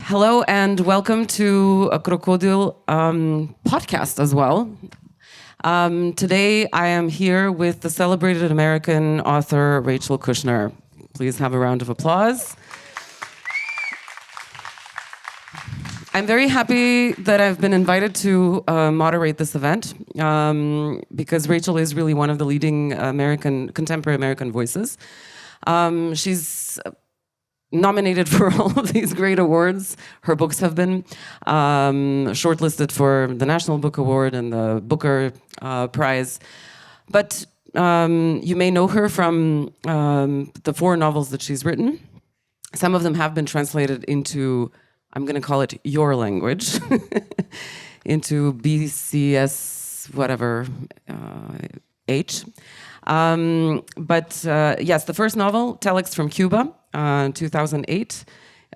Hello and welcome to a Krokodil podcast as well. Today I am here with the celebrated American author Rachel Kushner. Please have a round of applause. I'm very happy that I've been invited to moderate this event because Rachel is really one of the leading contemporary American voices. She's nominated for all of these great awards. Her books have been shortlisted for the National Book Award and the Booker Prize. But you may know her from the 4 novels that she's written. Some of them have been translated into, I'm going to call it your language, into BCS whatever, H. But yes, the first novel, Telex from Cuba, 2008.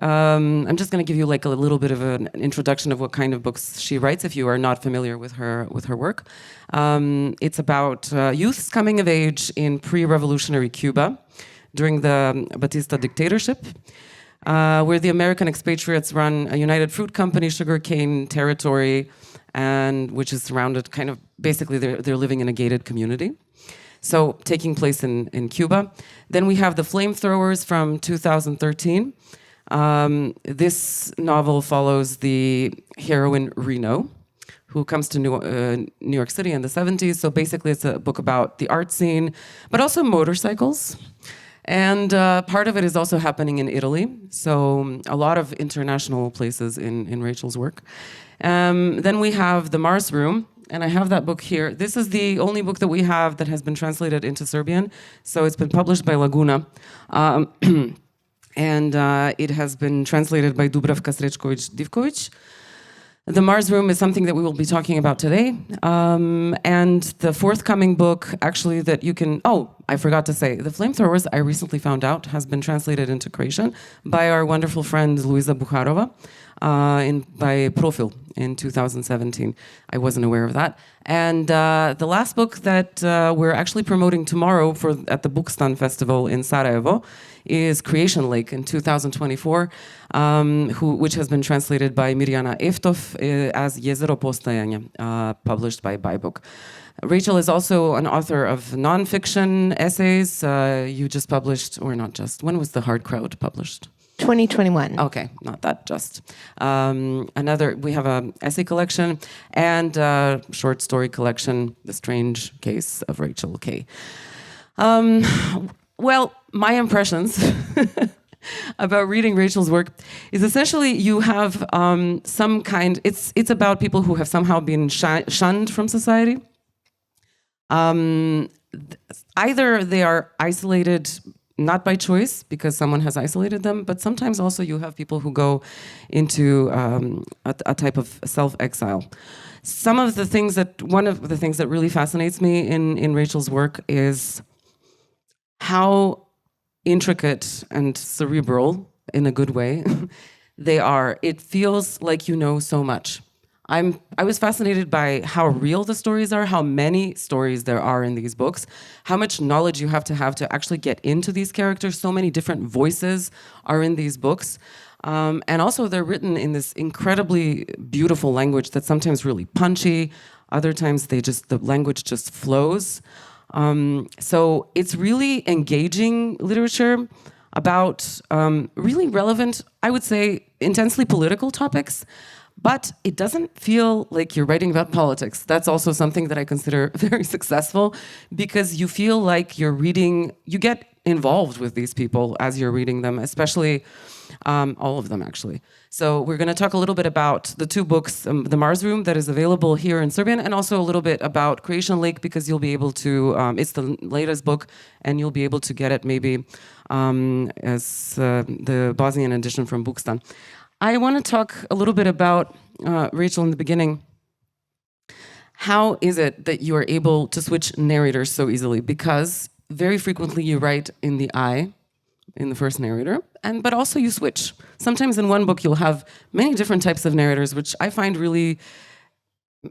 I'm just going to give you like a little bit of an introduction of what kind of books she writes if you are not familiar with her work. It's about youths coming of age in pre-revolutionary Cuba during the Batista dictatorship, where the American expatriates run a United Fruit Company sugarcane territory, and which is surrounded kind of basically they're living in a gated community. So taking place in Cuba. Then we have The Flamethrowers from 2013. This novel follows the heroine Reno, who comes to New York City in the 70s. So basically it's a book about the art scene, but also motorcycles. And part of it is also happening in Italy. So a lot of international places in Rachel's work. Then we have The Mars Room. And I have that book here. This is the only book that we have that has been translated into Serbian. So it's been published by Laguna. And it has been translated by Dubravka Srečković-Divković. The Mars Room is something that we will be talking about today. And the forthcoming book, actually, that you can... Oh, I forgot to say. The Flamethrowers, I recently found out, has been translated into Croatian by our wonderful friend Luisa Buharova by Profil in 2017. I wasn't aware of that. And the last book that we're actually promoting tomorrow at the Bukstan Festival in Sarajevo is Creation Lake in 2024, which has been translated by Mirjana Eftov as Jezero postajanja, published by Bajbuk. Rachel is also an author of nonfiction essays. You just published, or not just, when was The Hard Crowd published? 2021. Okay, not that just. We have an essay collection and a short story collection, The Strange Case of Rachel K. Well, my impressions about reading Rachel's work is essentially you have some kind, it's about people who have somehow been shunned from society. Either they are isolated not by choice, because someone has isolated them, but sometimes also you have people who go into a type of self-exile. One of the things that really fascinates me in Rachel's work is how intricate and cerebral, in a good way, they are. It feels like you know so much. I was fascinated by how real the stories are, how many stories there are in these books, how much knowledge you have to actually get into these characters. So many different voices are in these books. And also they're written in this incredibly beautiful language that's sometimes really punchy. Other times the language just flows. So it's really engaging literature about really relevant, I would say, intensely political topics. But it doesn't feel like you're writing about politics. That's also something that I consider very successful, because you feel like you get involved with these people as you're reading them, especially all of them, actually. So we're going to talk a little bit about the 2 books, The Mars Room, that is available here in Serbian, and also a little bit about Creation Lake, because you'll be able to, it's the latest book, and you'll be able to get it maybe as the Bosnian edition from Bukstan. I want to talk a little bit about, Rachel, in the beginning. How is it that you are able to switch narrators so easily? Because very frequently you write in the I, in the first narrator, but also you switch. Sometimes in one book you'll have many different types of narrators, which I find really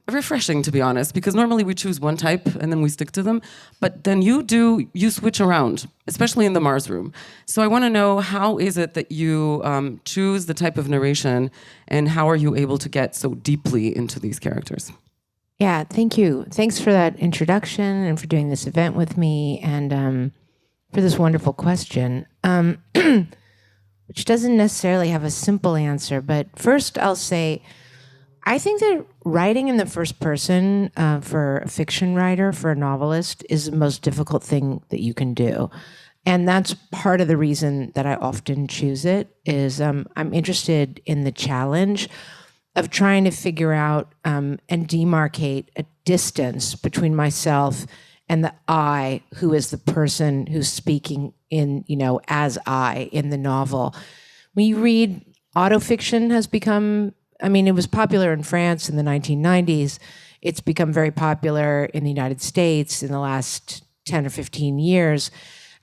refreshing, to be honest, because normally we choose one type and then we stick to them. But then you switch around, especially in the Mars room. So I want to know, how is it that you choose the type of narration, and how are you able to get so deeply into these characters? Yeah, thank you. Thanks for that introduction and for doing this event with me, and for this wonderful question, which doesn't necessarily have a simple answer. But first I'll say, I think that writing in the first person for a fiction writer, for a novelist, is the most difficult thing that you can do. And that's part of the reason that I often choose it, is I'm interested in the challenge of trying to figure out and demarcate a distance between myself and the I, who is the person who's speaking in, as I in the novel. When you read, autofiction has become, it was popular in France in the 1990s. It's become very popular in the United States in the last 10 or 15 years.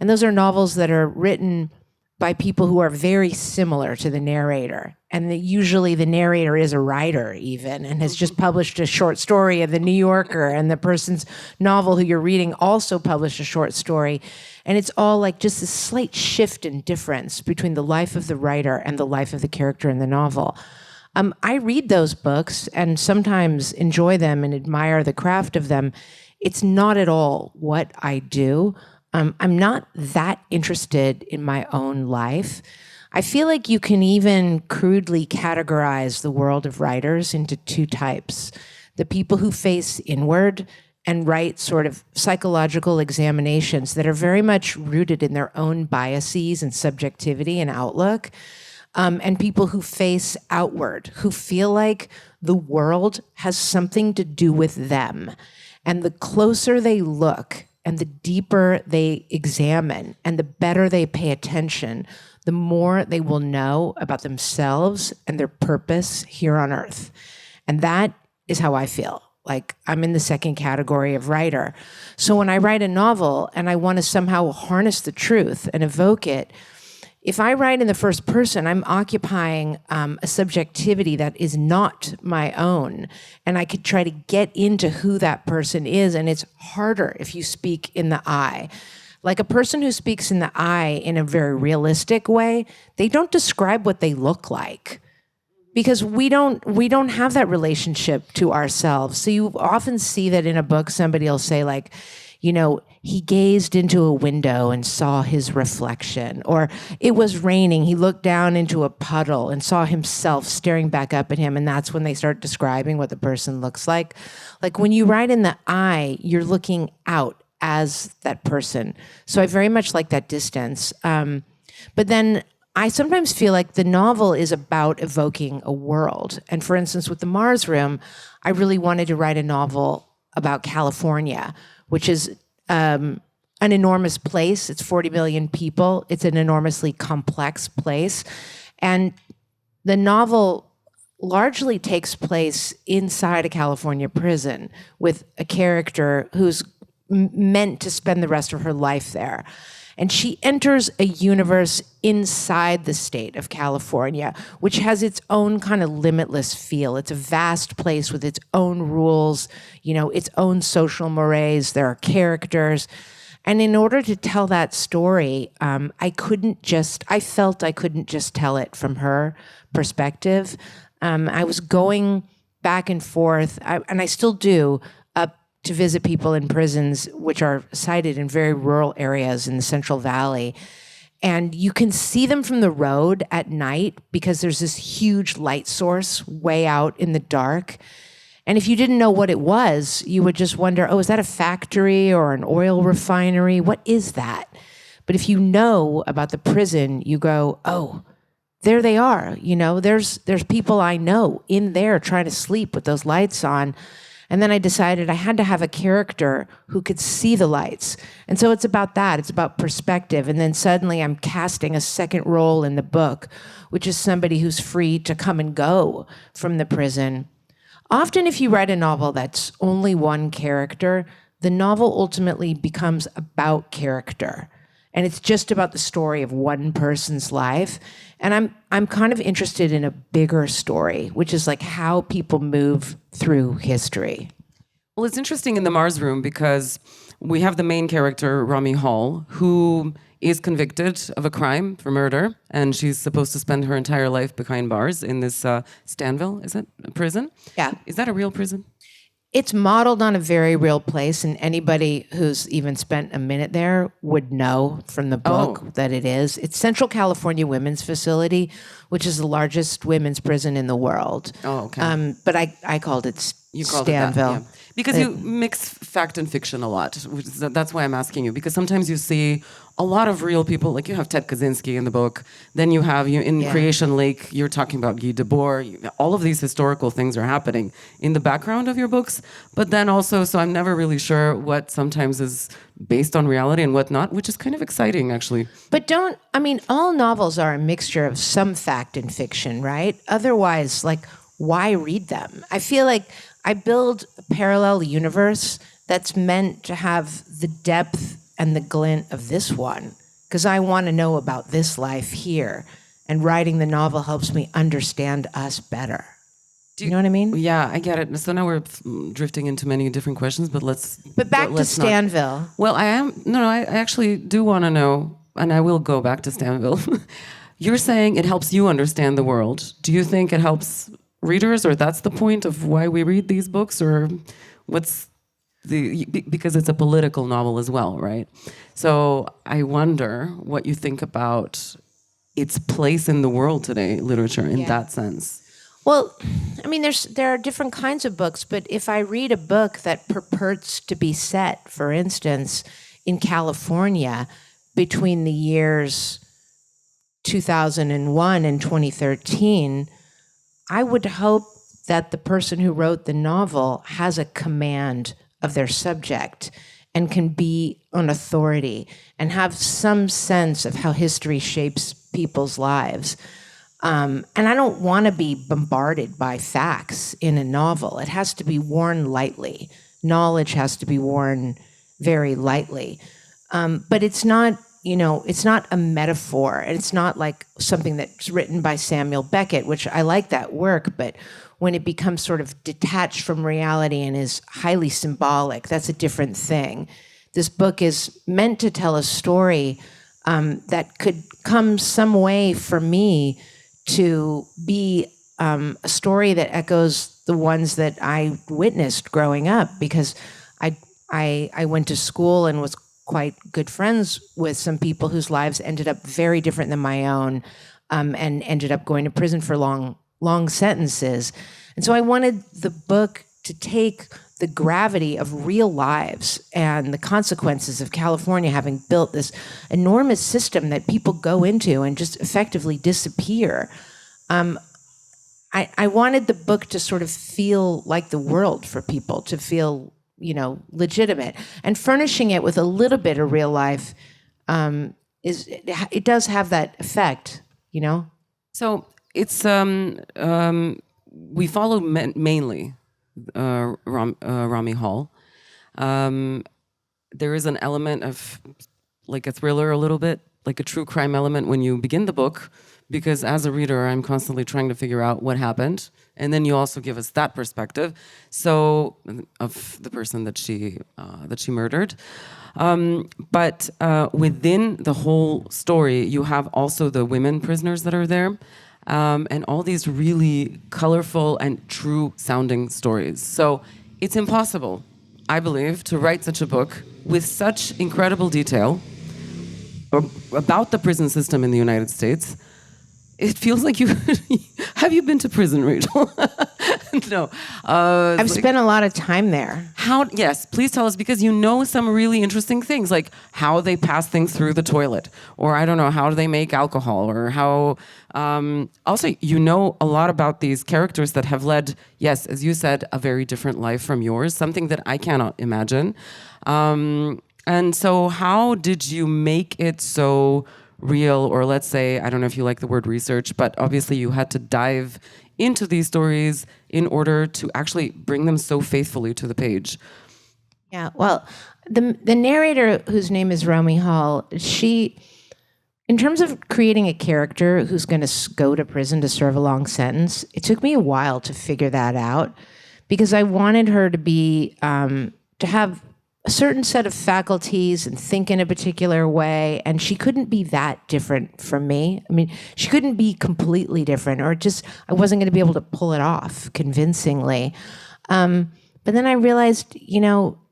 And those are novels that are written by people who are very similar to the narrator. And usually the narrator is a writer even, and has just published a short story in the New Yorker, and the person's novel who you're reading also published a short story. And it's all like just this slight shift in difference between the life of the writer and the life of the character in the novel. I read those books and sometimes enjoy them and admire the craft of them. It's not at all what I do. I'm not that interested in my own life. I feel like you can even crudely categorize the world of writers into two types: the people who face inward and write sort of psychological examinations that are very much rooted in their own biases and subjectivity and outlook, and people who face outward, who feel like the world has something to do with them. And the closer they look and the deeper they examine and the better they pay attention, the more they will know about themselves and their purpose here on Earth. And that is how I feel. Like, I'm in the second category of writer. So when I write a novel and I want to somehow harness the truth and evoke it, if I write in the first person, I'm occupying a subjectivity that is not my own. And I could try to get into who that person is. And it's harder if you speak in the I. Like, a person who speaks in the I in a very realistic way, they don't describe what they look like, because we don't have that relationship to ourselves. So you often see that in a book, somebody will say, like, he gazed into a window and saw his reflection, or it was raining, he looked down into a puddle and saw himself staring back up at him, and that's when they start describing what the person looks like. Like, when you write in the I, you're looking out as that person. So I very much like that distance. But then I sometimes feel like the novel is about evoking a world. And for instance, with the Mars Room, I really wanted to write a novel about California, which is an enormous place. It's 40 million people. It's an enormously complex place. And the novel largely takes place inside a California prison with a character who's meant to spend the rest of her life there. And she enters a universe inside the state of California, which has its own kind of limitless feel. It's a vast place with its own rules, its own social mores. There are characters. And in order to tell that story, I felt I couldn't just tell it from her perspective. I was going back and forth, and I still do, to visit people in prisons, which are sited in very rural areas in the Central Valley. And you can see them from the road at night because there's this huge light source way out in the dark. And if you didn't know what it was, you would just wonder, oh, is that a factory or an oil refinery? What is that? But if you know about the prison, you go, oh, there they are. There's people I know in there trying to sleep with those lights on. And then I decided I had to have a character who could see the lights. And so it's about that. It's about perspective. And then suddenly I'm casting a second role in the book, which is somebody who's free to come and go from the prison. Often if you write a novel that's only one character, the novel ultimately becomes about character. and it's just about the story of one person's life. And I'm kind of interested in a bigger story, which is like how people move through history. Well, it's interesting in the Mars room because we have the main character, Rami Hall, who is convicted of a crime for murder, and she's supposed to spend her entire life behind bars in this Stanville, is it? A prison? Yeah. Is that a real prison? It's modeled on a very real place, and anybody who's even spent a minute there would know from the book that it is. It's Central California Women's Facility, which is the largest women's prison in the world. Oh, okay. But I called it You called Stanville. it that, yeah. Because you mix fact and fiction a lot. That's why I'm asking you. Because sometimes you see a lot of real people, like you have Ted Kaczynski in the book. Then you have in Creation Lake, you're talking about Guy Debord. All of these historical things are happening in the background of your books. But then also, so I'm never really sure what sometimes is based on reality and what not, which is kind of exciting, actually. But all novels are a mixture of some fact and fiction, right? Otherwise, like, why read them? I feel like I build a parallel universe that's meant to have the depth and the glint of this one, because I want to know about this life here, and writing the novel helps me understand us better. Do you know what I mean? Yeah, I get it. So now we're drifting into many different questions, but back to Stanville. Well, I actually do want to know, and I will go back to Stanville. You're saying it helps you understand the world. Do you think it helps readers, or that's the point of why we read these books, or what's because it's a political novel as well, right? So I wonder what you think about its place in the world today, literature, in that sense. Well, there are different kinds of books, but if I read a book that purports to be set, for instance, in California between the years 2001 and 2013, I would hope that the person who wrote the novel has a command of their subject and can be an authority and have some sense of how history shapes people's lives. And I don't want to be bombarded by facts in a novel. It has to be worn lightly. Knowledge has to be worn very lightly. But it's not, it's not a metaphor. And it's not like something that's written by Samuel Beckett, which I like that work, but when it becomes sort of detached from reality and is highly symbolic, that's a different thing. This book is meant to tell a story that could come some way for me to be a story that echoes the ones that I witnessed growing up, because I went to school and was quite good friends with some people whose lives ended up very different than my own, and ended up going to prison for long sentences. And so I wanted the book to take the gravity of real lives and the consequences of California having built this enormous system that people go into and just effectively disappear. I wanted the book to sort of feel like the world for people, to feel, legitimate. And furnishing it with a little bit of real life, it does have that effect, So it's we follow mainly Rami Hall. There is an element of like a thriller, a little bit like a true crime element when you begin the book, because as a reader, I'm constantly trying to figure out what happened, and then you also give us that perspective, so of the person that she murdered. But within the whole story, you have also the women prisoners that are there. And all these really colorful and true sounding stories. So it's impossible, I believe, to write such a book with such incredible detail about the prison system in the United States. It feels like you have you been to prison, Rachel? No. I've spent a lot of time there. Yes, please tell us, because you know some really interesting things, like how they pass things through the toilet, or I don't know, how do they make alcohol, or how... also, you know a lot about these characters that have led, yes, as you said, a very different life from yours, something that I cannot imagine. And so how did you make it so real, or let's say, I don't know if you like the word research, but obviously you had to dive into these stories in order to actually bring them so faithfully to the page? Yeah, well, the narrator, whose name is Romy Hall, she, in terms of creating a character who's going to go to prison to serve a long sentence, it took me a while to figure that out because I wanted her to be to have a certain set of faculties and think in a particular way, and she couldn't be that different from me. I mean, she couldn't be completely different, or just I wasn't going to be able to pull it off convincingly. But then I realized,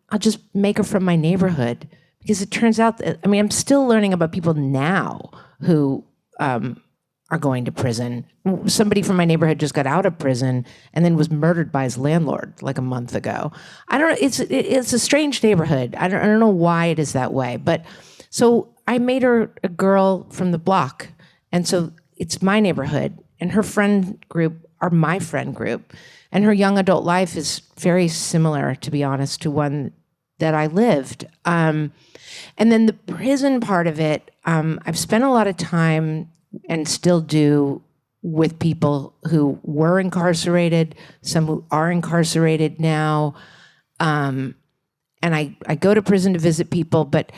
I'll just make her from my neighborhood because it turns out that, I'm still learning about people now who are going to prison. Somebody from my neighborhood just got out of prison and then was murdered by his landlord like a month ago. I don't know. It's a strange neighborhood. I don't know why it is that way. But so I made her a girl from the block. And so it's my neighborhood. And her friend group are my friend group. And her young adult life is very similar, to be honest, to one that I lived. And then the prison part of it, I've spent a lot of time and still do with people who were incarcerated, some who are incarcerated now. And I go to prison to visit people, but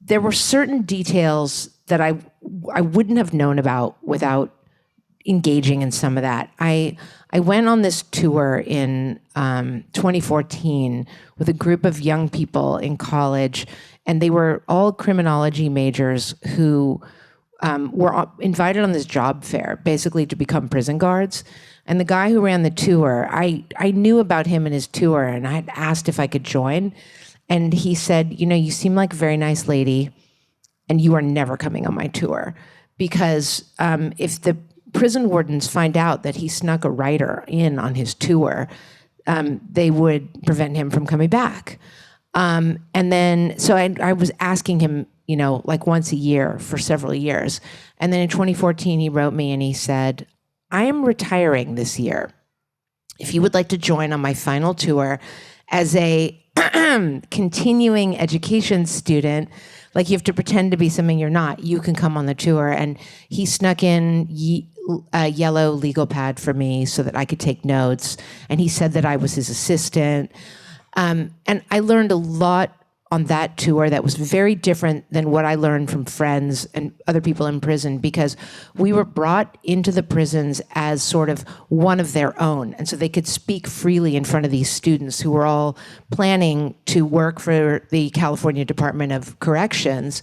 there were certain details that I wouldn't have known about without engaging in some of that. I went on this tour in 2014 with a group of young people in college, and they were all criminology majors who were invited on this job fair, basically to become prison guards. And the guy who ran the tour, I knew about him and his tour, and I had asked if I could join. And he said, you seem like a very nice lady, and you are never coming on my tour. Because if the prison wardens find out that he snuck a writer in on his tour, they would prevent him from coming back. And then, so I was asking him, like once a year for several years. And then in 2014, he wrote me and he said, I am retiring this year. If you would like to join on my final tour as a continuing education student, like you have to pretend to be something you're not, you can come on the tour. And he snuck in a yellow legal pad for me so that I could take notes. And he said that I was his assistant. And I learned a lot on that tour that was very different than what I learned from friends and other people in prison, because we were brought into the prisons as sort of one of their own. And so they could speak freely in front of these students who were all planning to work for the California Department of Corrections.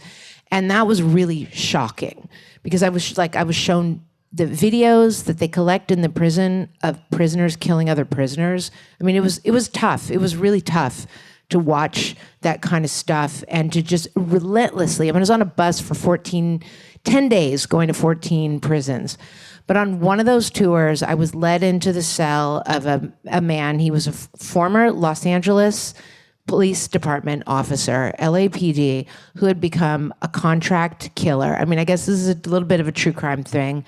And that was really shocking because I was shown the videos that they collect in the prison of prisoners killing other prisoners. It was tough. It was really tough to watch that kind of stuff and to just relentlessly, I was on a bus for 10 days going to 14 prisons. But on one of those tours, I was led into the cell of a man. He was a former Los Angeles Police Department officer, LAPD, who had become a contract killer. I guess this is a little bit of a true crime thing.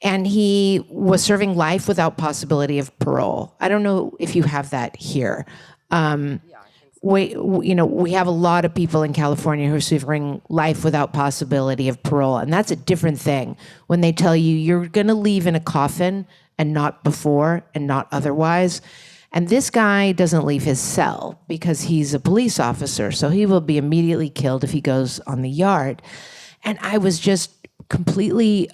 And he was serving life without possibility of parole. I don't know if you have that here. We have a lot of people in California who are serving life without possibility of parole, and that's a different thing. When they tell you you're going to leave in a coffin and not before and not otherwise. And this guy doesn't leave his cell because he's a police officer, so he will be immediately killed if he goes on the yard. And I was just completely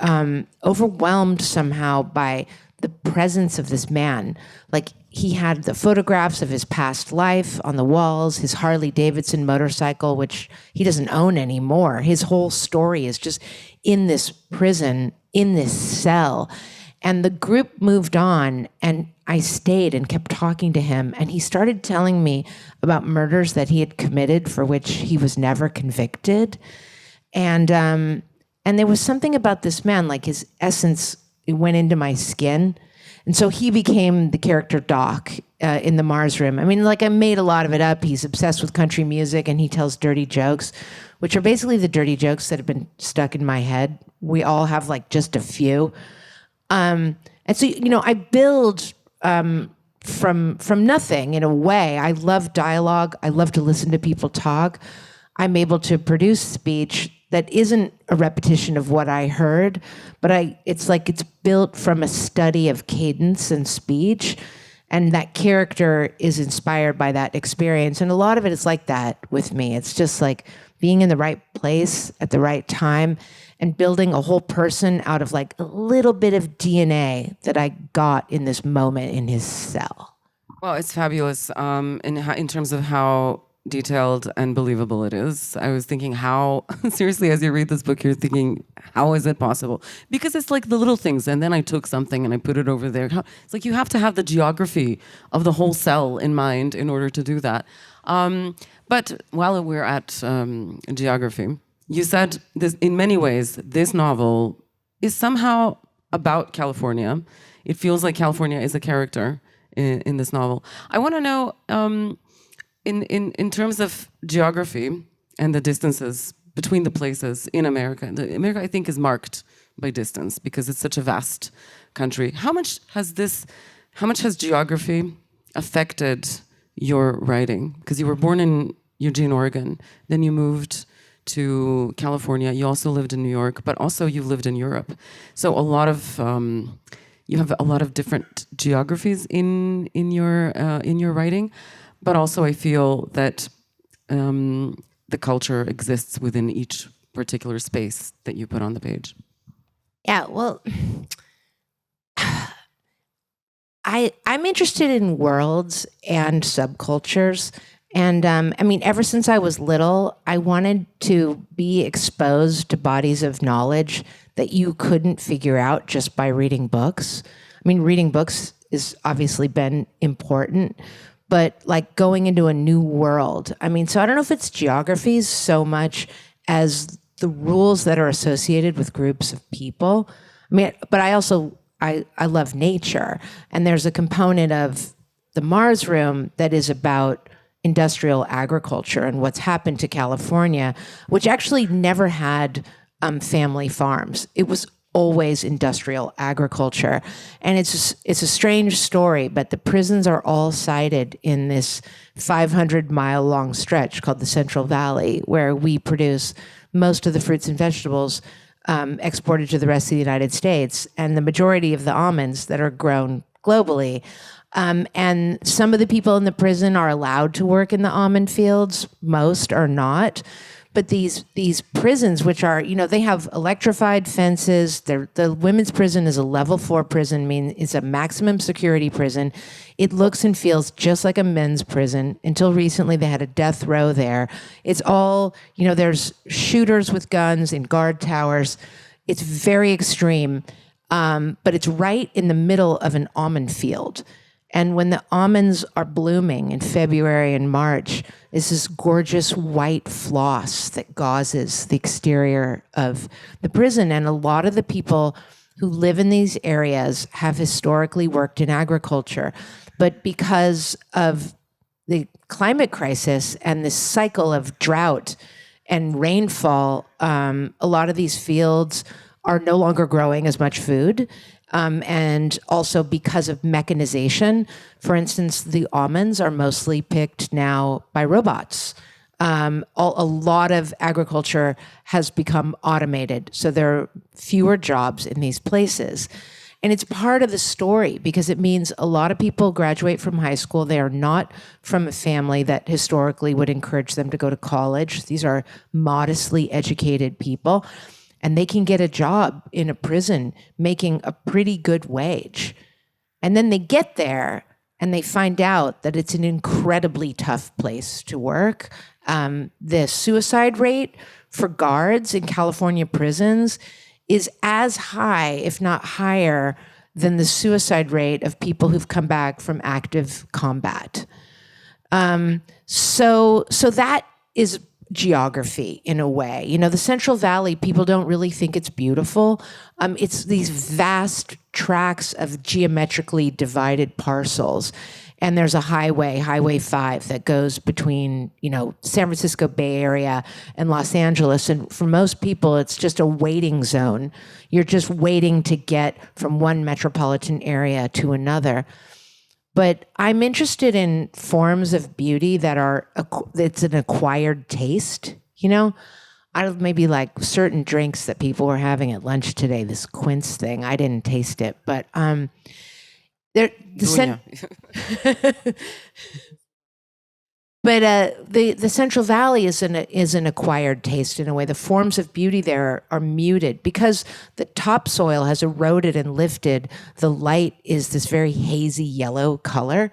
overwhelmed somehow by the presence of this man. Like, he had the photographs of his past life on the walls, his Harley Davidson motorcycle, which he doesn't own anymore. His whole story is just in this prison, in this cell. And the group moved on, and I stayed and kept talking to him. And he started telling me about murders that he had committed for which he was never convicted. And there was something about this man, like his essence, it went into my skin. And so he became the character Doc in the Mars Room. I made a lot of it up. He's obsessed with country music, and he tells dirty jokes, which are basically the dirty jokes that have been stuck in my head. We all have just a few. And so, I build from nothing in a way. I love dialogue. I love to listen to people talk. I'm able to produce speech that isn't a repetition of what I heard, but it's built from a study of cadence and speech. And that character is inspired by that experience. And a lot of it is like that with me. It's just like being in the right place at the right time and building a whole person out of like a little bit of DNA that I got in this moment in his cell. Well, it's fabulous in terms of how detailed and believable it is. I was thinking how, seriously, as you read this book, you're thinking, how is it possible? Because it's like the little things, and then I took something and I put it over there. It's like you have to have the geography of the whole cell in mind in order to do that. But while we're at geography, you said this, in many ways, this novel is somehow about California. It feels like California is a character in this novel. I want to know, in terms of geography and the distances between the places in America, America, I think, is marked by distance because it's such a vast country. How much has geography affected your writing? Because you were born in Eugene, Oregon, then you moved to California. You also lived in New York, but also you lived in Europe. So a lot of you have a lot of different geographies in your writing. But also I feel that the culture exists within each particular space that you put on the page. Yeah, well, I'm interested in worlds and subcultures. And I mean, ever since I was little, I wanted to be exposed to bodies of knowledge that you couldn't figure out just by reading books. I mean, reading books has obviously been important, but like going into a new world. I mean, so I don't know if it's geographies so much as the rules that are associated with groups of people. I mean, but I also, I love nature. And there's a component of the Mars Room that is about industrial agriculture and what's happened to California, which actually never had family farms. It was always industrial agriculture. And it's a strange story, but the prisons are all sited in this 500-mile long stretch called the Central Valley, where we produce most of the fruits and vegetables exported to the rest of the United States, and the majority of the almonds that are grown globally. And some of the people in the prison are allowed to work in the almond fields. Most are not. But these prisons, which are, you know, they have electrified fences. The women's prison is a level 4 prison, it's a maximum security prison. It looks and feels just like a men's prison. Until recently, they had a death row there. It's all, you know, there's shooters with guns in guard towers. It's very extreme, but it's right in the middle of an almond field. And when the almonds are blooming in February and March, is this gorgeous white floss that gauzes the exterior of the prison. And a lot of the people who live in these areas have historically worked in agriculture. But because of the climate crisis and this cycle of drought and rainfall, a lot of these fields are no longer growing as much food. And also because of mechanization. For instance, the almonds are mostly picked now by robots. A lot of agriculture has become automated, so there are fewer jobs in these places. And it's part of the story because it means a lot of people graduate from high school. They are not from a family that historically would encourage them to go to college. These are modestly educated people. And they can get a job in a prison making a pretty good wage. And then they get there and they find out that it's an incredibly tough place to work. The suicide rate for guards in California prisons is as high, if not higher, than the suicide rate of people who've come back from active combat. So that is geography in a way. You know, the Central Valley, people don't really think it's beautiful. It's these vast tracts of geometrically divided parcels. And there's a highway, Highway 5, that goes between, you know, San Francisco Bay Area and Los Angeles. And for most people, it's just a waiting zone. You're just waiting to get from one metropolitan area to another. But I'm interested in forms of beauty that are, it's an acquired taste, you know? Maybe like certain drinks that people were having at lunch today, this quince thing, I didn't taste it. But There, but the Central Valley is an acquired taste in a way. The forms of beauty there are muted because the topsoil has eroded and lifted. The light is this very hazy yellow color.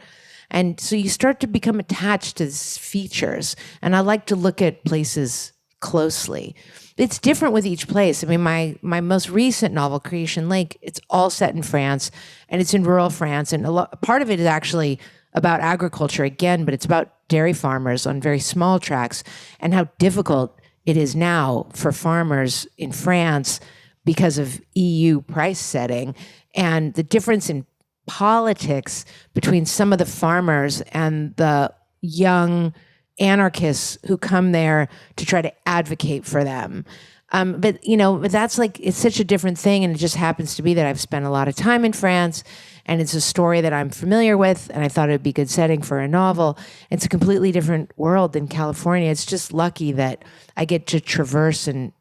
And so you start to become attached to these features. And I like to look at places closely. It's different with each place. I mean, my most recent novel, Creation Lake, it's all set in France, and it's in rural France. And part of it is actually about agriculture again, but it's about dairy farmers on very small tracts and how difficult it is now for farmers in France because of EU price setting and the difference in politics between some of the farmers and the young anarchists who come there to try to advocate for them. But that's like, it's such a different thing. And it just happens to be that I've spent a lot of time in France and it's a story that I'm familiar with. And I thought it'd be a good setting for a novel. It's a completely different world than California. It's just lucky that I get to traverse and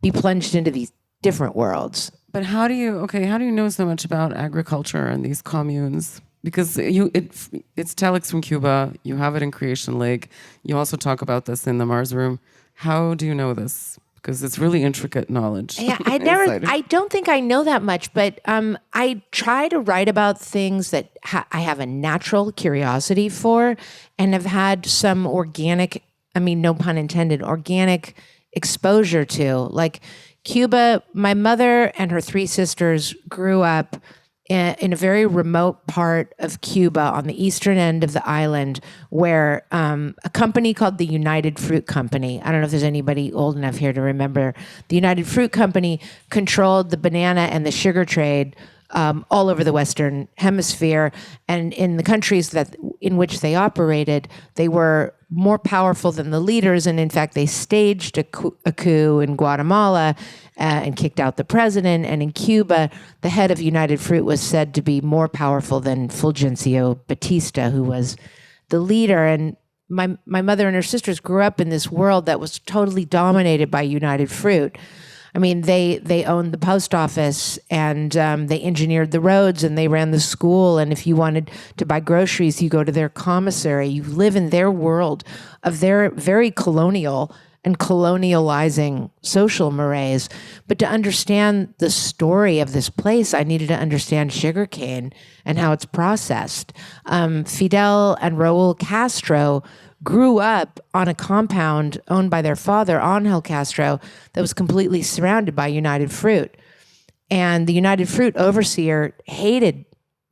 be plunged into these different worlds. But how do you know so much about agriculture and these communes? Because it's telex from Cuba. You have it in Creation Lake. You also talk about this in the Mars Room. How do you know this? Because it's really intricate knowledge. Yeah, I don't think I know that much, but I try to write about things that I have a natural curiosity for and have had some organic, I mean, no pun intended, organic exposure to. Like Cuba, my mother and her three sisters grew up in a very remote part of Cuba on the eastern end of the island where a company called the United Fruit Company, I don't know if there's anybody old enough here to remember, the United Fruit Company controlled the banana and the sugar trade all over the Western Hemisphere. And in the countries in which they operated, they were more powerful than the leaders. And in fact, they staged a coup in Guatemala and kicked out the president. And in Cuba, the head of United Fruit was said to be more powerful than Fulgencio Batista, who was the leader. And my mother and her sisters grew up in this world that was totally dominated by United Fruit. I mean, they owned the post office and they engineered the roads and they ran the school. And if you wanted to buy groceries, you go to their commissary. You live in their world of their very colonial and colonializing social mores. But to understand the story of this place, I needed to understand sugarcane and how it's processed. Fidel and Raul Castro grew up on a compound owned by their father, Angel Castro, that was completely surrounded by United Fruit. And the United Fruit overseer hated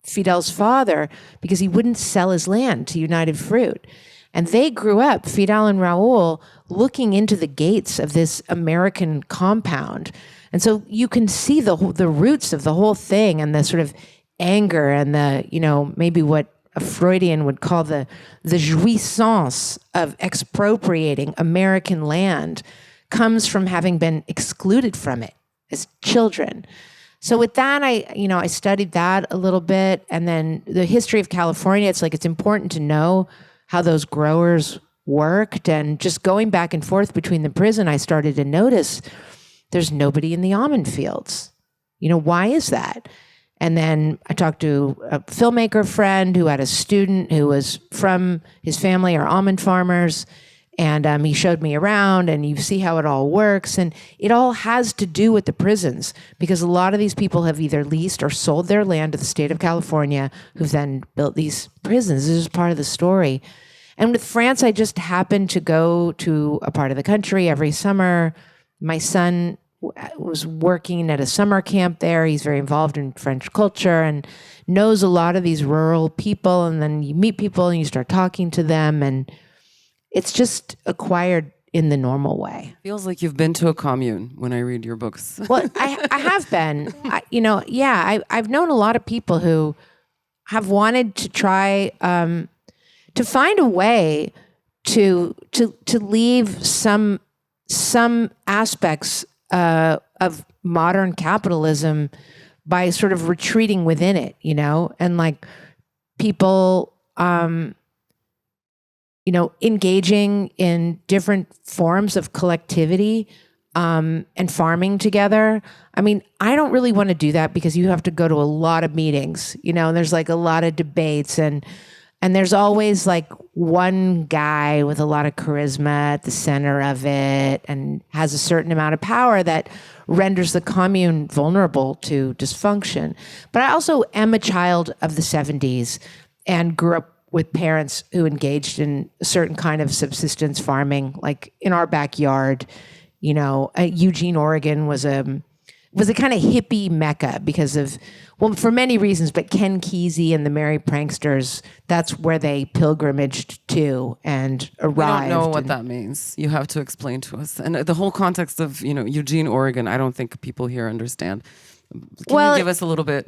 Fidel's father because he wouldn't sell his land to United Fruit. And they grew up, Fidel and Raul, looking into the gates of this American compound. And so you can see the roots of the whole thing and the sort of anger and the, maybe what a Freudian would call the jouissance of expropriating American land comes from having been excluded from it as children. So with that, I studied that a little bit. And then the history of California, it's important to know how those growers worked. And just going back and forth between the prison, I started to notice there's nobody in the almond fields. Why is that? And then I talked to a filmmaker friend who had a student who was from his family are almond farmers. And he showed me around and you see how it all works. And it all has to do with the prisons because a lot of these people have either leased or sold their land to the state of California who've then built these prisons. This is part of the story. And with France, I just happened to go to a part of the country every summer. My son was working at a summer camp there. He's very involved in French culture and knows a lot of these rural people. And then you meet people and you start talking to them. And it's just acquired in the normal way. Feels like you've been to a commune when I read your books. Well, I have been. I've known a lot of people who have wanted to try to find a way to leave some aspects of modern capitalism by sort of retreating within it, and people, engaging in different forms of collectivity and farming together. I mean, I don't really want to do that because you have to go to a lot of meetings, and there's like a lot of debates and there's always like one guy with a lot of charisma at the center of it and has a certain amount of power that renders the commune vulnerable to dysfunction. But I also am a child of the 70s and grew up with parents who engaged in a certain kind of subsistence farming, like in our backyard. Eugene, Oregon was a kind of hippie mecca because of, for many reasons, but Ken Kesey and the Merry Pranksters, that's where they pilgrimaged to and arrived. We don't know what that means. You have to explain to us. And the whole context of, Eugene, Oregon, I don't think people here understand. Can you give us a little bit,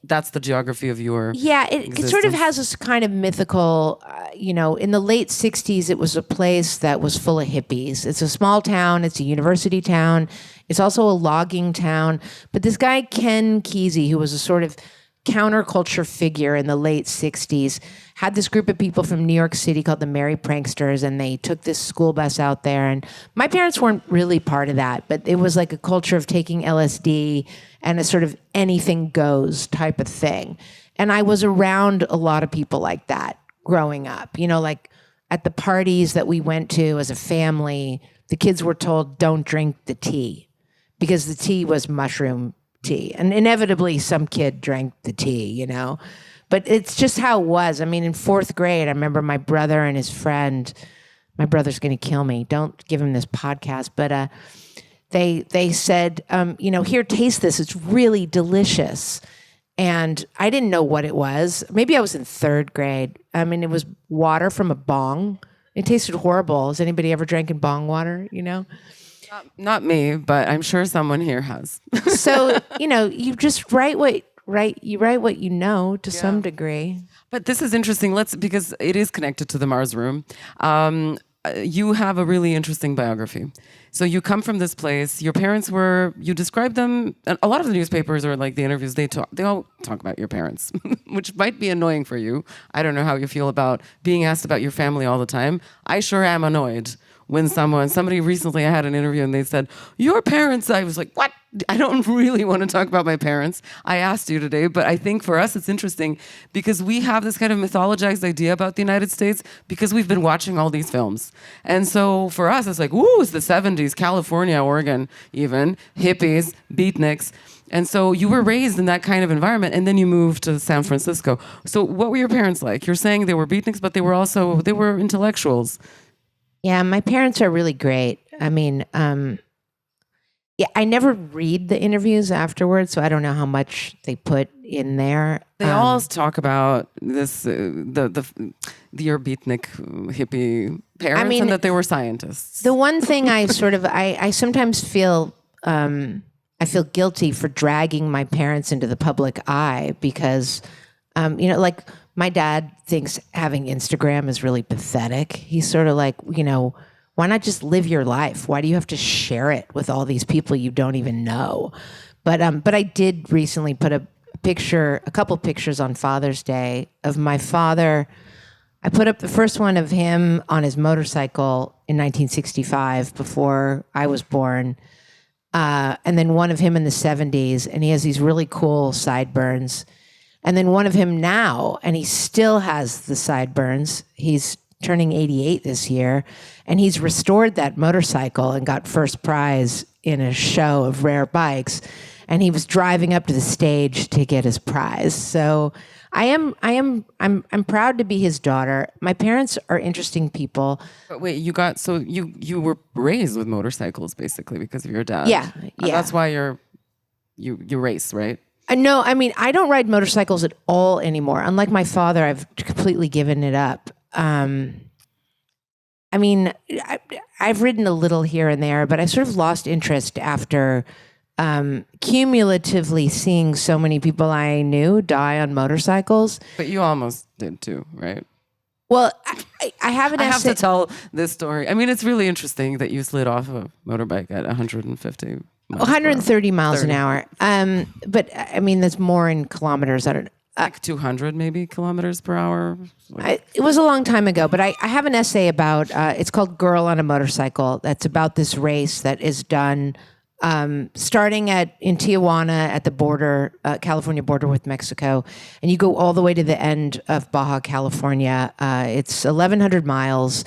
that's the geography of your it sort of has this kind of mythical, in the late 60s, it was a place that was full of hippies. It's a small town. It's a university town. It's also a logging town. But this guy, Ken Kesey, who was a sort of counterculture figure in the late 60s, had this group of people from New York City called the Merry Pranksters, and they took this school bus out there. And my parents weren't really part of that, but it was like a culture of taking LSD and a sort of anything goes type of thing. And I was around a lot of people like that growing up, like at the parties that we went to as a family, the kids were told, don't drink the tea because the tea was mushroom tea. And inevitably some kid drank the tea, but it's just how it was. I mean, in 4th grade, I remember my brother and his friend, my brother's going to kill me. Don't give him this podcast, but they said, here, taste this. It's really delicious. And I didn't know what it was. Maybe I was in 3rd grade. I mean, it was water from a bong. It tasted horrible. Has anybody ever drank bong water, Not me, but I'm sure someone here has. So, you just write what you know to some degree. But this is interesting. Because it is connected to the Mars Room. You have a really interesting biography. So you come from this place. Your parents you describe them. A lot of the newspapers or like the interviews, they all talk about your parents, which might be annoying for you. I don't know how you feel about being asked about your family all the time. I sure am annoyed when somebody recently, I had an interview and they said, your parents, I was like, what? I don't really want to talk about my parents. I asked you today, but I think for us it's interesting because we have this kind of mythologized idea about the United States because we've been watching all these films. And so for us, it's like, ooh, it's the 70s, California, Oregon, even, hippies, beatniks. And so you were raised in that kind of environment and then you moved to San Francisco. So what were your parents like? You're saying they were beatniks, but they were intellectuals. Yeah, my parents are really great. I mean, I never read the interviews afterwards, so I don't know how much they put in there. They all talk about this, your beatnik hippie parents, and that they were scientists. The one thing I sometimes feel, I feel guilty for dragging my parents into the public eye because, like, my dad thinks having Instagram is really pathetic. He's sort of like, why not just live your life? Why do you have to share it with all these people you don't even know? But I did recently put a couple pictures on Father's Day of my father. I put up the first one of him on his motorcycle in 1965 before I was born. And then one of him in the 70s, and he has these really cool sideburns. And then one of him now, and he still has the sideburns. He's turning 88 this year, and he's restored that motorcycle and got first prize in a show of rare bikes. And he was driving up to the stage to get his prize. So I'm proud to be his daughter. My parents are interesting people. But wait, you were raised with motorcycles basically because of your dad. Yeah. That's why you race, right? No, I mean, I don't ride motorcycles at all anymore. Unlike my father, I've completely given it up. I mean, I've ridden a little here and there, but I sort of lost interest after cumulatively seeing so many people I knew die on motorcycles. But you almost did too, right? Well, I have an I have to tell this story. I mean, it's really interesting that you slid off a motorbike at 130 miles an hour. But I mean, that's more in kilometers. I don't know. Like 200 maybe kilometers per hour? It was a long time ago, but I have an essay about, it's called Girl on a Motorcycle. That's about this race that is done starting in Tijuana at the border, California border with Mexico. And you go all the way to the end of Baja California. It's 1,100 miles.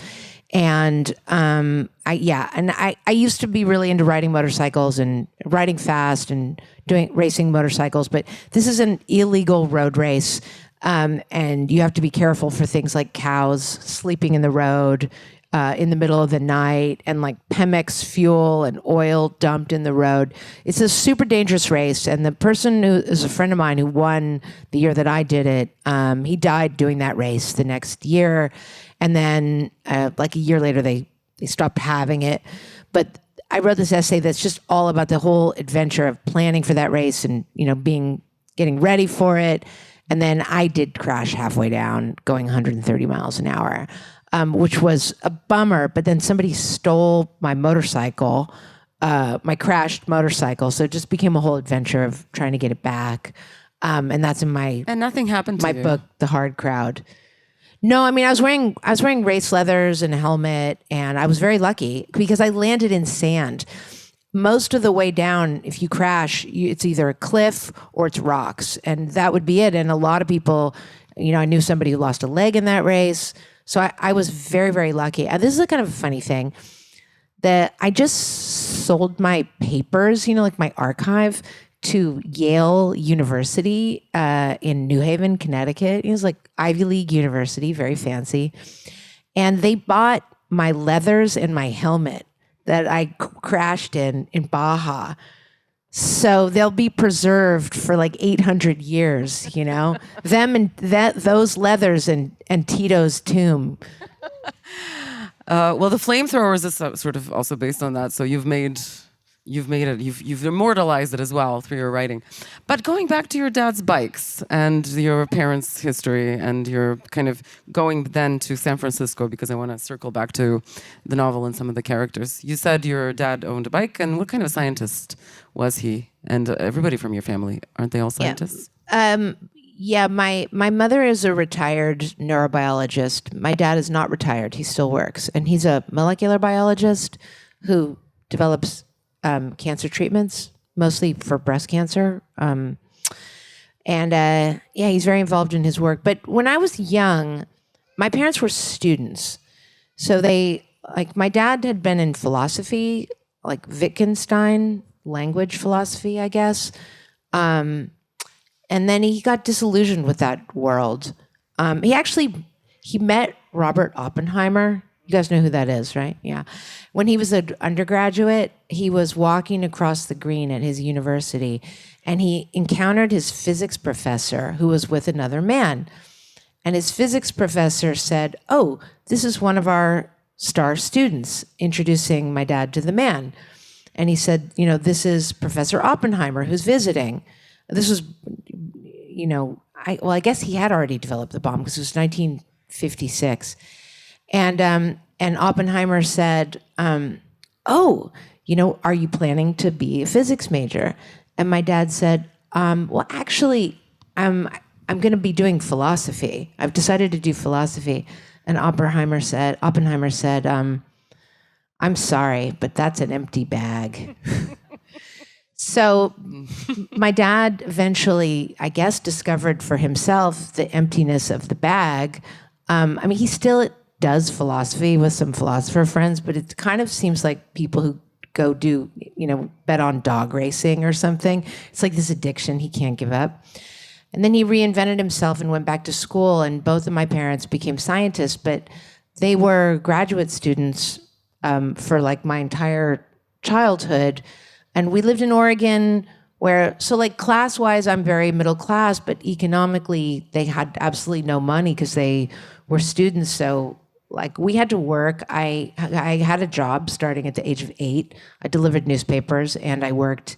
And I used to be really into riding motorcycles and riding fast and racing motorcycles, but this is an illegal road race, and you have to be careful for things like cows sleeping in the road in the middle of the night, and like Pemex fuel and oil dumped in the road. It's a super dangerous race, and the person who is a friend of mine who won the year that I did it, he died doing that race the next year. And then like a year later, they stopped having it. But I wrote this essay that's just all about the whole adventure of planning for that race and, getting ready for it. And then I did crash halfway down going 130 miles an hour, which was a bummer. But then somebody stole my motorcycle, my crashed motorcycle. So it just became a whole adventure of trying to get it back. And that's in And nothing happened to my book, The Hard Crowd. No, I mean, I was wearing race leathers and a helmet, and I was very lucky because I landed in sand. Most of the way down, if you crash, it's either a cliff or it's rocks, and that would be it. And a lot of people, I knew somebody who lost a leg in that race, so I was very, very lucky. And this is a kind of a funny thing that I just sold my papers, like my archive, to Yale University in New Haven, Connecticut. It was like Ivy League University, very fancy. And they bought my leathers and my helmet that I crashed in Baja. So they'll be preserved for like 800 years, them and those leathers and Tito's tomb. Well, the flamethrowers is sort of also based on that. So you've made it, you've immortalized it as well through your writing. But going back to your dad's bikes and your parents' history, and you're kind of going then to San Francisco, because I want to circle back to the novel and some of the characters. You said your dad owned a bike, and what kind of scientist was he? And everybody from your family, aren't they all scientists? Yeah, my mother is a retired neurobiologist. My dad is not retired. He still works. And he's a molecular biologist who develops cancer treatments, mostly for breast cancer. He's very involved in his work. But when I was young, my parents were students. So my dad had been in philosophy, like Wittgenstein, language philosophy, I guess. And then he got disillusioned with that world. He met Robert Oppenheimer. You guys know who that is, right? Yeah. When he was an undergraduate, he was walking across the green at his university, and he encountered his physics professor who was with another man. And his physics professor said, "Oh, this is one of our star students," introducing my dad to the man. And he said, "This is Professor Oppenheimer who's visiting." This was, I guess he had already developed the bomb because it was 1956. And Oppenheimer said, "Oh, are you planning to be a physics major?" And my dad said, "Well, actually, I'm going to be doing philosophy. I've decided to do philosophy." And Oppenheimer said, "I'm sorry, but that's an empty bag." So my dad eventually, I guess, discovered for himself the emptiness of the bag. He still does philosophy with some philosopher friends, but it kind of seems like people who go do, bet on dog racing or something. It's like this addiction he can't give up. And then he reinvented himself and went back to school, and both of my parents became scientists, but they were graduate students for like my entire childhood. And we lived in Oregon class-wise, I'm very middle class, but economically, they had absolutely no money because they were students. So we had to work. I had a job starting at the age of 8. I delivered newspapers, and I worked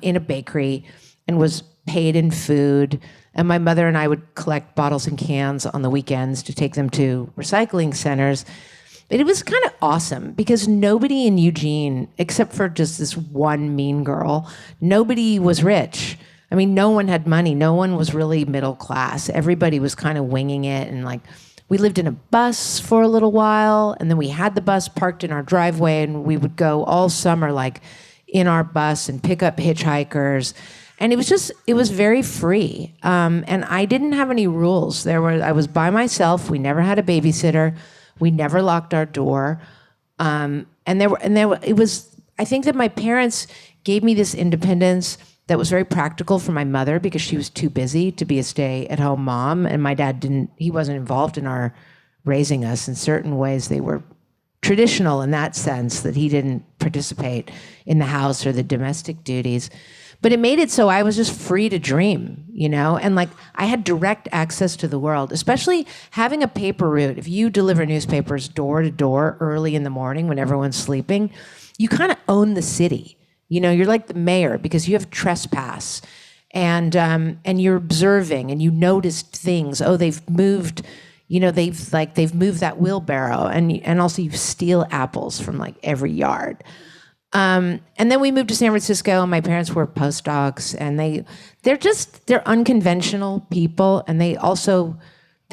in a bakery and was paid in food. And my mother and I would collect bottles and cans on the weekends to take them to recycling centers. But it was kind of awesome because nobody in Eugene, except for just this one mean girl, nobody was rich. I mean, no one had money. No one was really middle class. Everybody was kind of winging it. And like, we lived in a bus for a little while, and then we had the bus parked in our driveway, and we would go all summer like in our bus and pick up hitchhikers. And it was very free. And I didn't have any rules. I was by myself. We never had a babysitter. We never locked our door. I think that my parents gave me this independence that was very practical for my mother because she was too busy to be a stay-at-home mom, and my dad he wasn't involved in our raising us. In certain ways, they were traditional in that sense, that he didn't participate in the house or the domestic duties. But it made it so I was just free to dream, and like I had direct access to the world, especially having a paper route. If you deliver newspapers door to door early in the morning when everyone's sleeping, you kind of own the city. You're like the mayor because you have trespass, and you're observing and you noticed things. Oh, they've moved, they've moved that wheelbarrow, and also you steal apples from like every yard. And then we moved to San Francisco, and my parents were postdocs, and they're unconventional people, and they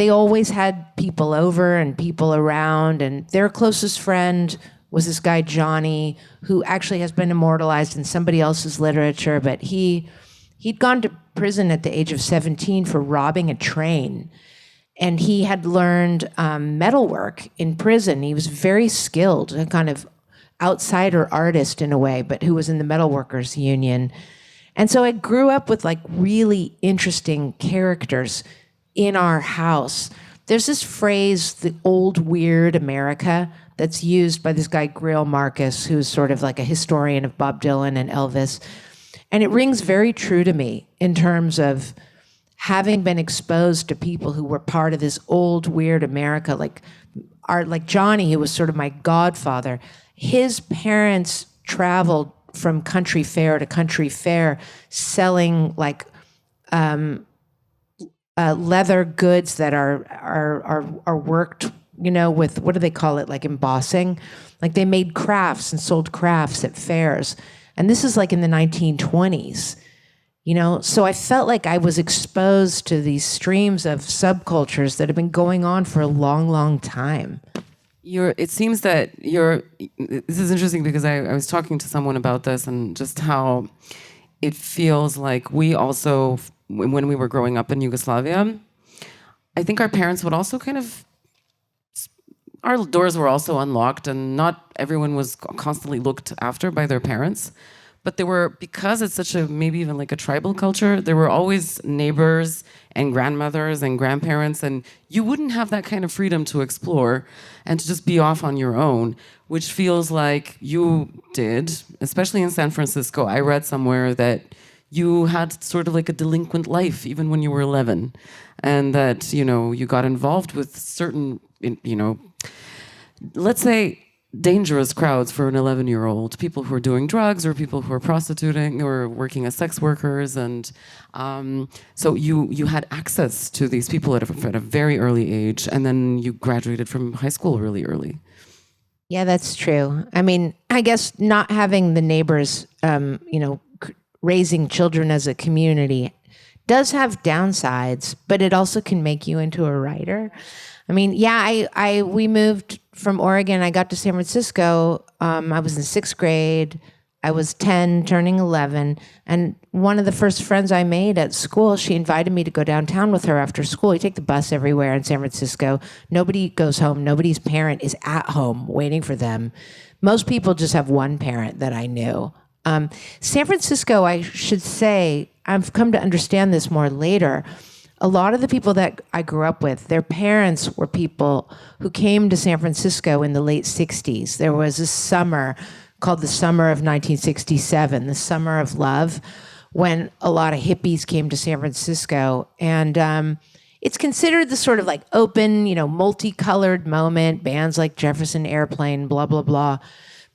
always had people over and people around, and their closest friend was this guy, Johnny, who actually has been immortalized in somebody else's literature, but he'd gone to prison at the age of 17 for robbing a train. And he had learned metalwork in prison. He was very skilled, a kind of outsider artist in a way, but who was in the metalworkers union. And so I grew up with like really interesting characters in our house. There's this phrase, the old weird America, that's used by this guy, Greil Marcus, who's sort of like a historian of Bob Dylan and Elvis. And it rings very true to me in terms of having been exposed to people who were part of this old weird America, like Johnny, who was sort of my godfather. His parents traveled from country fair to country fair selling like leather goods that are worked, with, what do they call it, like embossing? Like they made crafts and sold crafts at fairs. And this is like in the 1920s, So I felt like I was exposed to these streams of subcultures that have been going on for a long, long time. It seems that this is interesting because I was talking to someone about this and just how it feels like we also, when we were growing up in Yugoslavia, I think our parents would also our doors were also unlocked, and not everyone was constantly looked after by their parents. But because it's such maybe even like a tribal culture, there were always neighbors and grandmothers and grandparents, and you wouldn't have that kind of freedom to explore and to just be off on your own, which feels like you did, especially in San Francisco. I read somewhere that you had sort of like a delinquent life even when you were 11, and that, you got involved with certain, let's say, dangerous crowds for an 11-year-old, people who are doing drugs or people who are prostituting or working as sex workers. And so you had access to these people at a very early age, and then you graduated from high school really early. Yeah, that's true. I mean, I guess not having the neighbors, raising children as a community does have downsides, but it also can make you into a writer. I mean, yeah, we moved from Oregon. I got to San Francisco. I was in 6th grade. I was 10, turning 11. And one of the first friends I made at school, she invited me to go downtown with her after school. You take the bus everywhere in San Francisco. Nobody goes home. Nobody's parent is at home waiting for them. Most people just have one parent that I knew. San Francisco, I should say, I've come to understand this more later. A lot of the people that I grew up with, their parents were people who came to San Francisco in the late 60s. There was a summer called the summer of 1967, the summer of love, when a lot of hippies came to San Francisco. And it's considered the sort of like open, multicolored moment, bands like Jefferson Airplane, blah, blah, blah.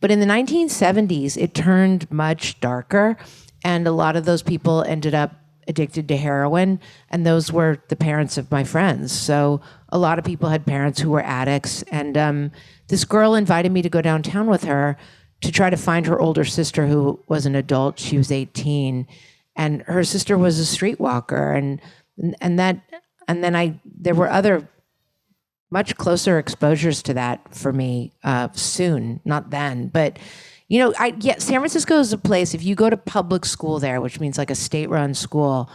But in the 1970s, it turned much darker. And a lot of those people ended up addicted to heroin, and those were the parents of my friends. So a lot of people had parents who were addicts, and this girl invited me to go downtown with her to try to find her older sister who was an adult. She was 18, and her sister was a streetwalker, there were other much closer exposures to that for me soon, not then, but San Francisco is a place, if you go to public school there, which means like a state-run school,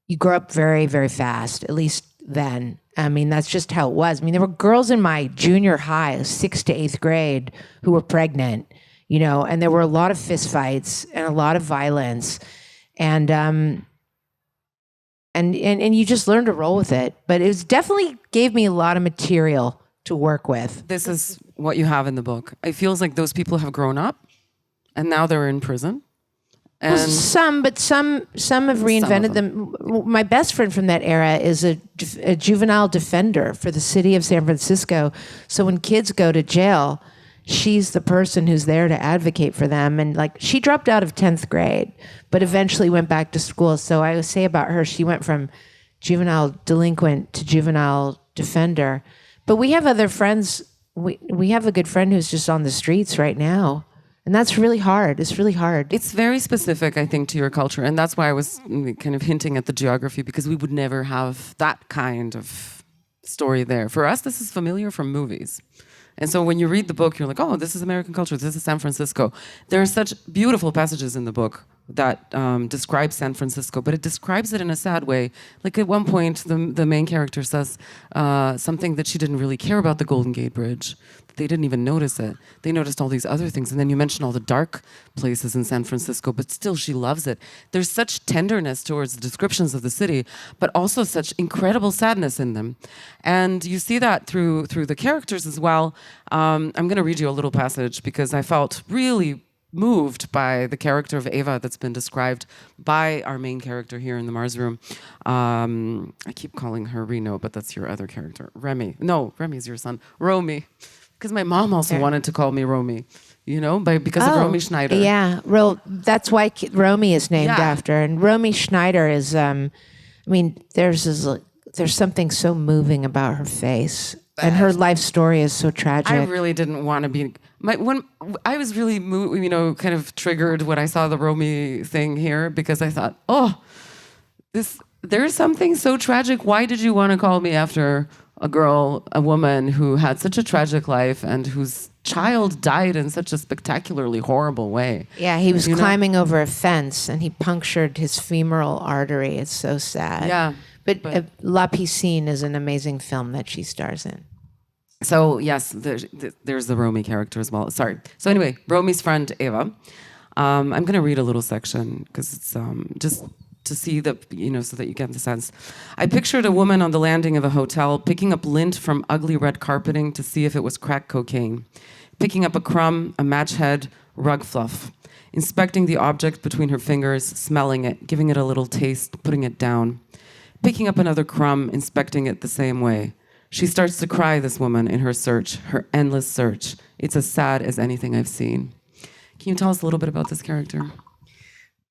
you grow up very, very fast, at least then. I mean, that's just how it was. I mean, there were girls in my junior high, 6th to 8th grade, who were pregnant, and there were a lot of fistfights and a lot of violence. And you just learn to roll with it. But it was definitely gave me a lot of material to work with. This is what you have in the book. It feels like those people have grown up and now they're in prison. And well, some have reinvented them. My best friend from that era is a juvenile defender for the city of San Francisco. So when kids go to jail, she's the person who's there to advocate for them. And like, she dropped out of 10th grade, but eventually went back to school. So I would say about her, she went from juvenile delinquent to juvenile defender. But we have other friends. We have a good friend who's just on the streets right now. And that's really hard. It's really hard. It's very specific, I think, to your culture. And that's why I was kind of hinting at the geography, because we would never have that kind of story there. For us, this is familiar from movies. And so when you read the book, you're like, oh, this is American culture. This is San Francisco. There are such beautiful passages in the book that describe San Francisco, but it describes it in a sad way. Like at one point, the main character says something that she didn't really care about the Golden Gate Bridge. They didn't even notice it. They noticed all these other things. And then you mention all the dark places in San Francisco, but still she loves it. There's such tenderness towards the descriptions of the city, but also such incredible sadness in them. And you see that through the characters as well. I'm going to read you a little passage because I felt really moved by the character of Eva that's been described by our main character here in the Mars room. I keep calling her Reno, but that's your other character. Remy. No, Remy's your son. Romy. Because my mom also wanted to call me Romy, because of Romy Schneider. Yeah, that's why Romy is named after. And Romy Schneider is, there's something so moving about her face. And her life story is so tragic. I really didn't want to be... When I was really, kind of triggered when I saw the Romy thing here, because I thought, there's something so tragic. Why did you want to call me after a woman who had such a tragic life and whose child died in such a spectacularly horrible way? Yeah, he was climbing over a fence and he punctured his femoral artery. It's so sad. Yeah. But La Piscine is an amazing film that she stars in. So, yes, there's the Romy character as well. Sorry. So anyway, Romy's friend, Eva. I'm going to read a little section because it's just to see so that you get the sense. I pictured a woman on the landing of a hotel picking up lint from ugly red carpeting to see if it was crack cocaine, picking up a crumb, a match head, rug fluff, inspecting the object between her fingers, smelling it, giving it a little taste, putting it down, picking up another crumb, inspecting it the same way. She starts to cry, this woman, in her search, her endless search. It's as sad as anything I've seen. Can you tell us a little bit about this character?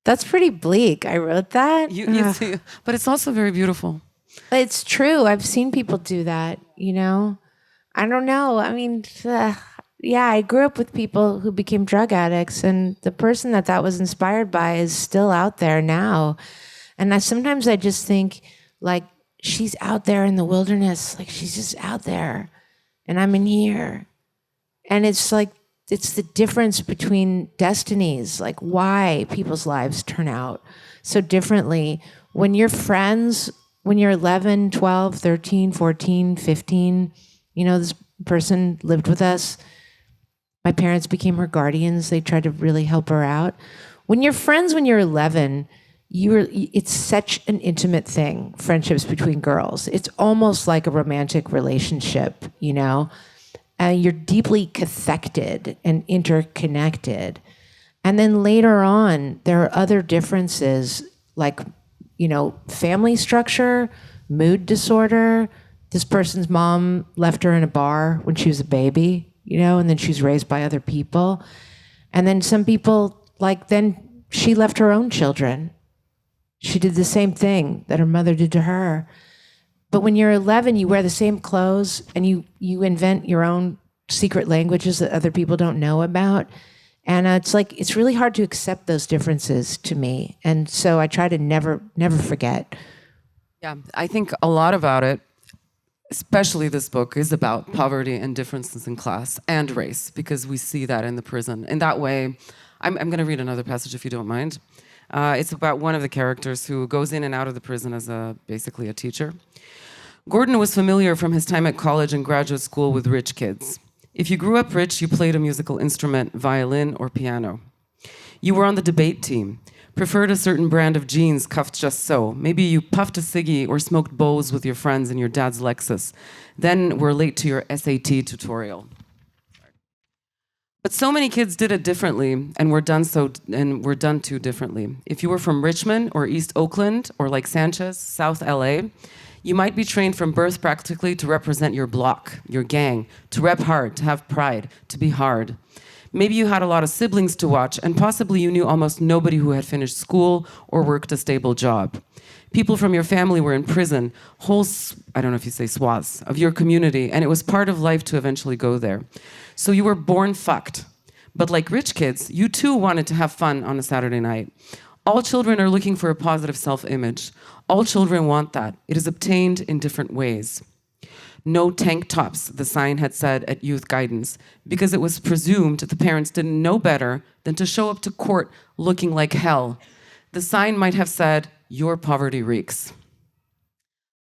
That's pretty bleak. I wrote that. You see, but it's also very beautiful. It's true. I've seen people do that, I don't know. I mean, I grew up with people who became drug addicts, and the person that was inspired by is still out there now. And sometimes I just think, like, she's out there in the wilderness. Like, she's just out there, and I'm in here. And it's like, it's the difference between destinies, like why people's lives turn out so differently. When you're friends, when you're 11, 12, 13, 14, 15, this person lived with us. My parents became her guardians. They tried to really help her out. When you're friends when you're 11, it's such an intimate thing, friendships between girls. It's almost like a romantic relationship, you're deeply cathected and interconnected. And then later on, there are other differences like, family structure, mood disorder. This person's mom left her in a bar when she was a baby, and then she was raised by other people. And then some people, then she left her own children. She did the same thing that her mother did to her. But when you're 11, you wear the same clothes and you invent your own secret languages that other people don't know about. And it's really hard to accept those differences to me. And so I try to never forget. Yeah, I think a lot about it, especially this book, is about poverty and differences in class and race, because we see that in the prison. In that way, I'm going to read another passage if you don't mind. It's about one of the characters who goes in and out of the prison as basically a teacher. Gordon was familiar from his time at college and graduate school with rich kids. If you grew up rich, you played a musical instrument, violin or piano. You were on the debate team, preferred a certain brand of jeans cuffed just so. Maybe you puffed a ciggy or smoked bowls with your friends in your dad's Lexus. Then were late to your SAT tutorial. But so many kids did it differently and were done too differently. If you were from Richmond or East Oakland or like Sanchez, South LA, you might be trained from birth practically to represent your block, your gang, to rep hard, to have pride, to be hard. Maybe you had a lot of siblings to watch, and possibly you knew almost nobody who had finished school or worked a stable job. People from your family were in prison, whole, I don't know if you say swaths, of your community, and it was part of life to eventually go there. So you were born fucked. But like rich kids, you too wanted to have fun on a Saturday night. All children are looking for a positive self-image. All children want that. It is obtained in different ways. No tank tops, the sign had said at youth guidance, because it was presumed the parents didn't know better than to show up to court looking like hell. The sign might have said, "Your poverty reeks."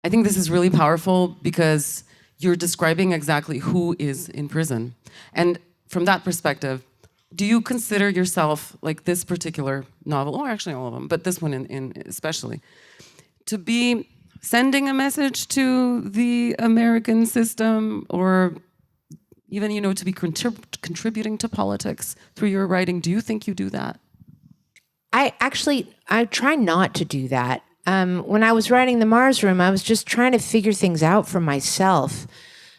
I think this is really powerful because you're describing exactly who is in prison. And from that perspective, do you consider yourself, like this particular novel, or actually all of them, but this one in especially, to be sending a message to the American system, or even, to be contributing to politics through your writing? Do you think you do that? I try not to do that. When I was writing The Mars Room, I was just trying to figure things out for myself.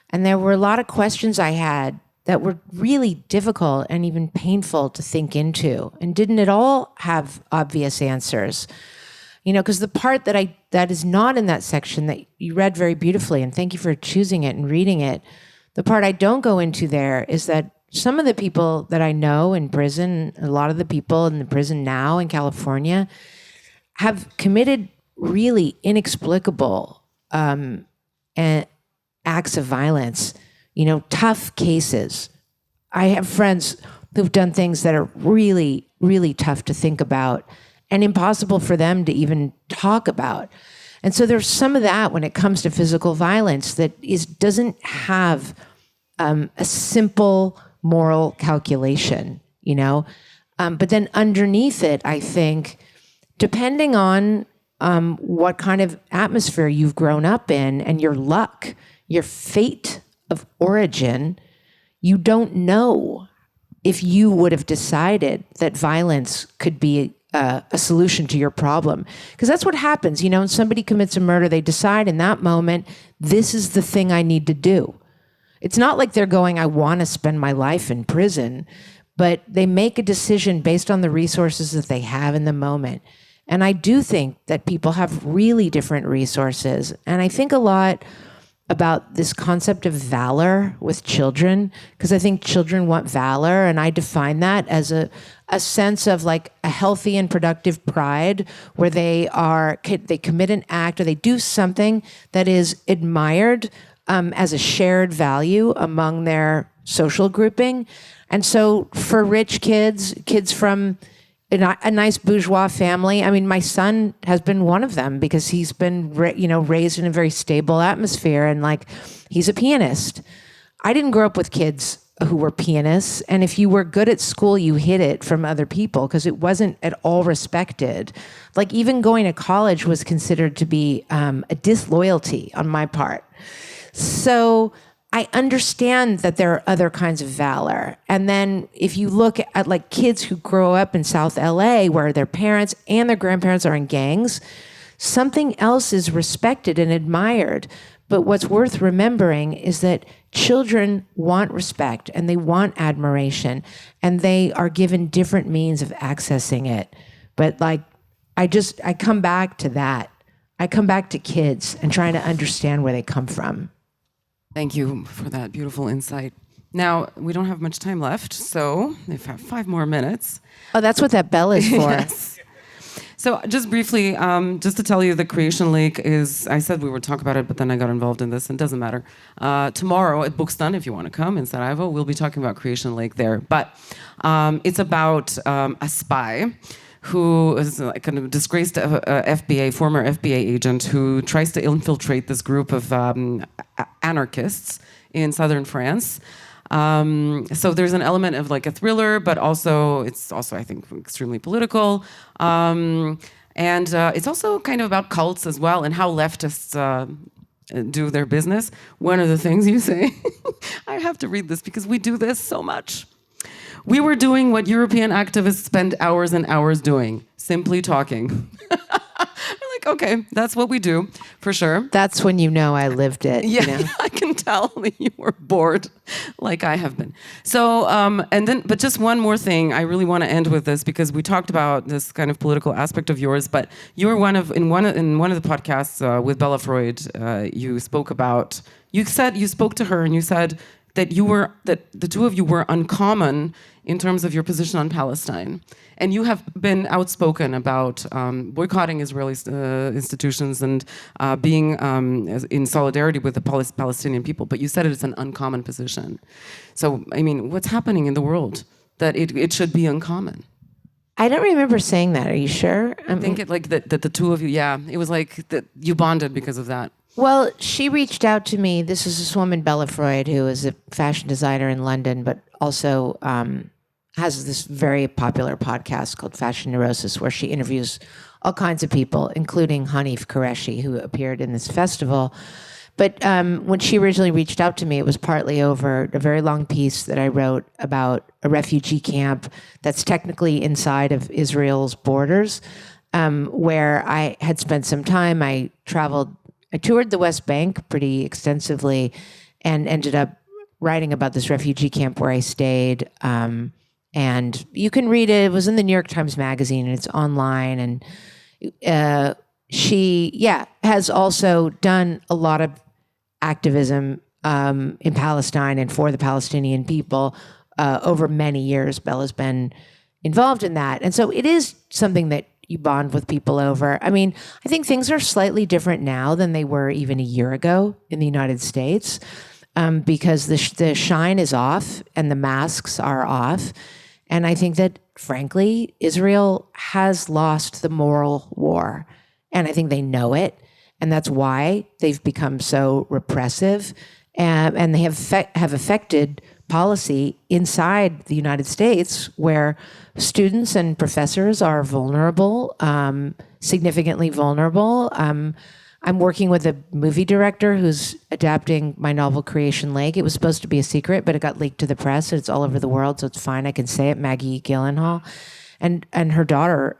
And there were a lot of questions I had that were really difficult and even painful to think into, and didn't at all have obvious answers. Because the part that is not in that section that you read very beautifully, and thank you for choosing it and reading it, the part I don't go into there is that some of the people that I know in prison, a lot of the people in the prison now in California, have committed really inexplicable acts of violence, tough cases. I have friends who've done things that are really, really tough to think about and impossible for them to even talk about. And so there's some of that when it comes to physical violence that doesn't have a simple moral calculation, But then underneath it, I think, depending on what kind of atmosphere you've grown up in and your luck, your fate of origin, you don't know if you would have decided that violence could be a solution to your problem. Because that's what happens, when somebody commits a murder, they decide in that moment, this is the thing I need to do. It's not like they're going, I want to spend my life in prison, but they make a decision based on the resources that they have in the moment. And I do think that people have really different resources. And I think a lot about this concept of valor with children, because I think children want valor, and I define that as a sense of like a healthy and productive pride, where they commit an act or they do something that is admired as a shared value among their social grouping. And so for rich kids from a nice bourgeois family. I mean, my son has been one of them because he's been, raised in a very stable atmosphere, and he's a pianist. I didn't grow up with kids who were pianists, and if you were good at school, you hid it from other people because it wasn't at all respected. Even going to college was considered to be a disloyalty on my part. So I understand that there are other kinds of valor. And then if you look at kids who grow up in South LA where their parents and their grandparents are in gangs, something else is respected and admired. But what's worth remembering is that children want respect and they want admiration, and they are given different means of accessing it. But I come back to that. I come back to kids and trying to understand where they come from. Thank you for that beautiful insight. Now, we don't have much time left, so we have 5 more minutes. Oh, that's what that bell is for. Yes. So just briefly, just to tell you, the Creation Lake is, I said we would talk about it, but then I got involved in this, and it doesn't matter. Tomorrow at Buxton, if you want to come in Sarajevo, we'll be talking about Creation Lake there. But it's about a spy who is a kind of disgraced former FBA agent who tries to infiltrate this group of anarchists in southern France. So there's an element of like a thriller, but it's also, I think, extremely political. And it's also kind of about cults as well and how leftists do their business. One of the things you say, I have to read this because we do this so much. We were doing what European activists spend hours and hours doing, simply talking. I'm like, okay, that's what we do, for sure. That's when you know I lived it. Yeah, you know? I can tell that you were bored, like I have been. So, but just one more thing, I really want to end with this because we talked about this kind of political aspect of yours. But you were in one of the podcasts with Bella Freud. You spoke to her and you said that the two of you were uncommon in terms of your position on Palestine. And you have been outspoken about boycotting Israeli institutions and being in solidarity with the Palestinian people. But you said it's an uncommon position. So, I mean, what's happening in the world that it should be uncommon? I don't remember saying that. Are you sure? I think that the two of you, yeah, it was like that you bonded because of that. Well, she reached out to me. This is this woman, Bella Freud, who is a fashion designer in London, but also has this very popular podcast called Fashion Neurosis, where she interviews all kinds of people, including Hanif Qureshi, who appeared in this festival. But when she originally reached out to me, it was partly over a very long piece that I wrote about a refugee camp that's technically inside of Israel's borders, where I had spent some time. I toured the West Bank pretty extensively and ended up writing about this refugee camp where I stayed. And you can read it. It was in the New York Times Magazine, and it's online. And she has also done a lot of activism in Palestine and for the Palestinian people over many years. Bella's been involved in that. And so it is something that you bond with people over. I mean, I think things are slightly different now than they were even a year ago in the United States, because the shine is off and the masks are off. And I think that, frankly, Israel has lost the moral war. And I think they know it. And that's why they've become so repressive. And they have affected policy inside the United States, where students and professors are vulnerable, significantly vulnerable. I'm working with a movie director who's adapting my novel Creation Lake. It was supposed to be a secret, but it got leaked to the press. It's all over the world, so it's fine. I can say it, Maggie Gyllenhaal. And her daughter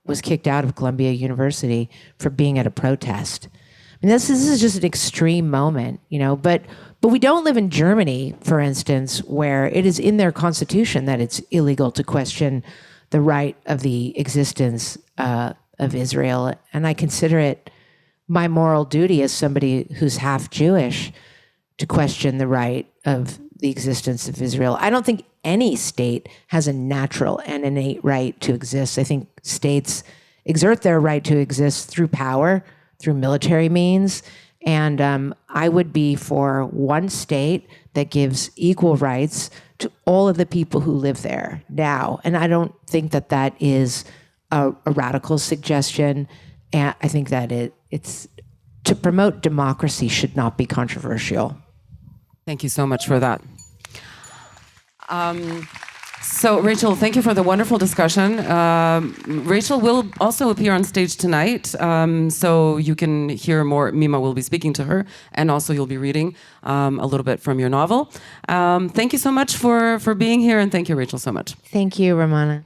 was kicked out of Columbia University for being at a protest. I mean, this is just an extreme moment, you know, but we don't live in Germany, for instance, where it is in their constitution that it's illegal to question the right of the existence of Israel. And I consider it my moral duty as somebody who's half Jewish to question the right of the existence of Israel. I don't think any state has a natural and innate right to exist. I think states exert their right to exist through power, through military means. And I would be for one state that gives equal rights to all of the people who live there now. And I don't think that that is a radical suggestion. And I think that it's to promote democracy should not be controversial. Thank you so much for that. So, Rachel, thank you for the wonderful discussion. Rachel will also appear on stage tonight, so you can hear more. Mima will be speaking to her, and also you'll be reading a little bit from your novel. Thank you so much for being here, and thank you, Rachel, so much. Thank you, Romana.